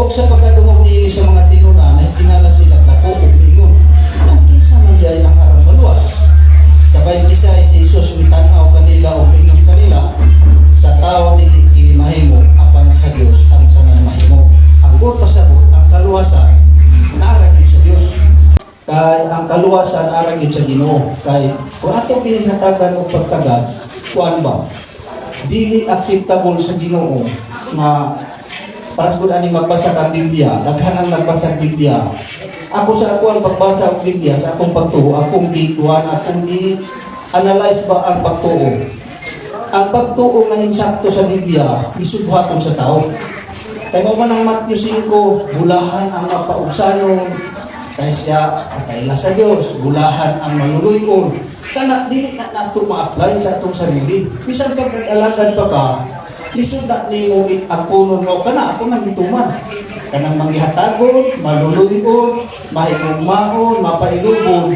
O sa pagkadungog niini sa mga tinuna na hinala sila dako ug miingon. Ang kinsa man di ay ang aron maluwas. Sa 26 si Jesus mitanaw kanila o miingon kanila, sa tao dili kini mahimo apan sa Dios ang tanan mahimo. Ang God pasabot ang kaluwasan naara gyud sa Dios. Kay ang kaluwasan ara gyud sa Ginoo. Kay kung ato ginhatagan og pagtagad, kuan ba? Dili acceptable sa Ginoo nga para sa ani magbasa ka Biblia, daghan ang nagbasa sa Biblia. Ako sa ako ang pagbasa og Biblia sa akong pagtuo, akong analyze ba ang pagtuo. Ang pagtuo nga insakto sa Biblia isubhaton sa tao. Kay mo man ang Matthew 5, bulahan ang mapaubsanon, kay siya kaila sa Dios, bulahan ang manuluyon. Kana dili na nato ma-apply sa atong sarili. Bisan pag nag-alagad pa ka, lisod na nimo ang puno mo kana ako nagituman. Kanang manghatagon, maluluyon, mahigugmaon, mapailubon.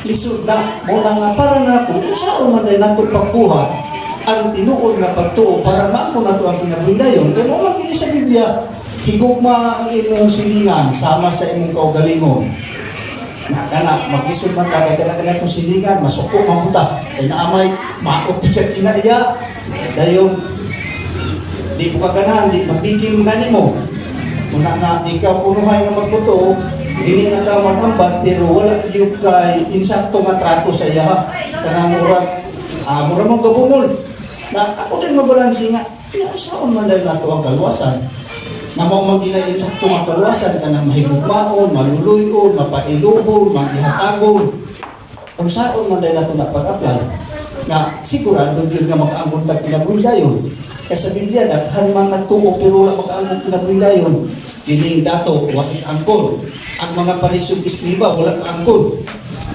Lisod na mo na nga para nato unsaon man day nato pagbuhat ang tinuod nga pagtuo para maako nato ang kinabuhidayon. Kay mo man kini sa Biblia, higugma ang imong silingan sama sa imong kaugalingon. Na kana magisod man ta kay kana kung silingan masuko mabuta kay naamay maot siya kinaiya dayon di po ka ganahan di magdigim gani mo una nga ikaw punuhay nga magtuto dili na ka magambat pero wala gyud kay insakto nga trato sa iya kanang mura mo gabungol na ako din mabalansi nga usaon man dahil nato ang kaluwasan na magmagina insakto nga kaluwasan ka na mahigugmaon, maluluyon, mapailubon, manghihatagon. Kung saan man dahil nato na pag-apply, na sigurado yun nga makaangkot na kinabuhidayon. Kaya sa Biblia, daghan man nagtuo pero wala makaangkot kinabuhidayon. Kining dato, wala kaangkot. Ang mga parisyong iskriba, wala kaangkot.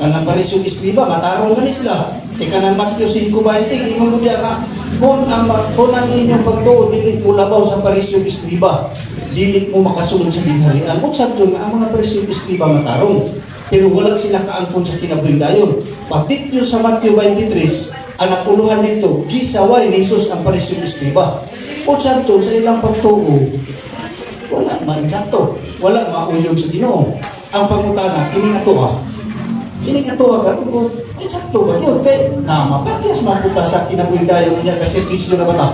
Kanang parisyong iskriba, matarong gani sila. Kaya kanang Matthew 5:20, imong diya nga, kung ang inyong pagtuo, dili mo labaw sa parisyong iskriba. Dili mo makasulod sa gingharian. Kung sabi nga, ang mga parisyong iskriba matarong. Pero wala sila kaangkon sa kinabuhidayon. Pagdito sa Matthew 23, ang napuluhan dito, gisaway ni Jesus ang parisyong iskriba. Kung sabi sa ilang pagtuo, wala mainsakto. Wala mauyog sa Ginoo. Ang pangutana, ining atoa. Ining atoa ka, insakto ba yun? Kaya mapagyas mapunta sa kinabuhidayon niya kasi sakripisyo na ba ta?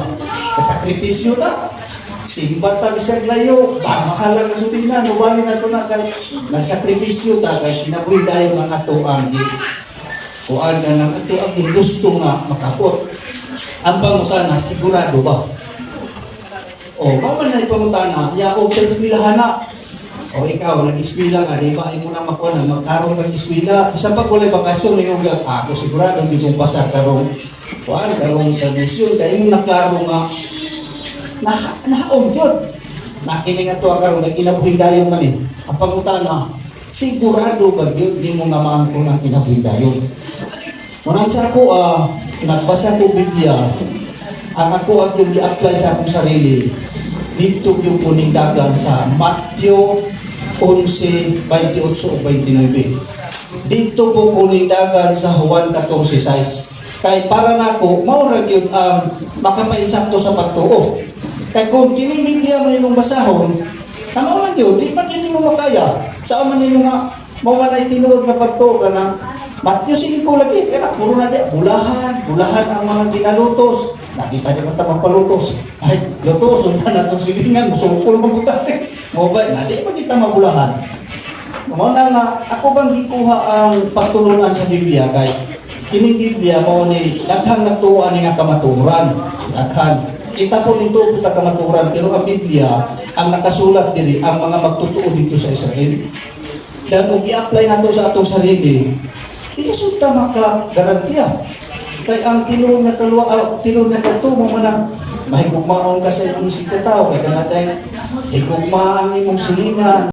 Kasakripisyo na? Simba ta bisag layo, mahal ka sulina, nubali na ito na kay nagsakripisyo ta kay kinabuhidayon ng ato ang di. Kuan ka ng ato ang gusto nga makapot. Ang pangutana, sigurado ba? O, baman na ipangutana, niya o sa eskwelahan na. O ikaw, nag-eskwela ka, di ba? Ay mo na makuha na, magkaroon kang eskwela. Isang pag walay bakasyon, may nung ako sigurado, hindi kong pasar karong kuan, karong tradisyon. Kaya mo naklaro nga, nahaong yun. Nakiling ato ang karong, kinabuhidayon man eh. Ang pangutana, sigurado ba yun, di mo naman ko ng kinabuhidayon. Unang sa ako, nagbasa ko Biblia, ang ako at yung di-apply sa akong sarili, dito yung kuning dagan sa Matthew 11:28 o 29. Dito po kuning dagan sa Juan 14:6. Kay para nako maura gyud ang makapainsakto sa pagtuo. Kay kung kining Biblia mo imong basahon, namo man gyud di man gyud mo makaya. Sa man nimo nga mao man ay tinuod nga pagtuo kanang Matthew 5 lagi kana puro na di bulahan ang mga ginalutos. Nakita niya basta magpalutos. Ay, lutos, unta na itong silingan, musungkol mabutate. Mobile, na di pa kita mabulahan. Muna nga, ako bang gikuha ang pagtulungan sa Biblia kay kining Biblia mo ni daghang natuan nga kamaturan. Daghan. Kita po nito puta kamaturan, pero ang Biblia, ang nakasulat diri ang mga magtutuo dito sa Israel. Dan kung i-apply nato sa atong sarili, hindi sunta maka-garantiya. Kay ang tinuod nga pagtumo mo na mahigugmaon ka sa imong isip ka tao, kaya natin higugmaan imong sulingan.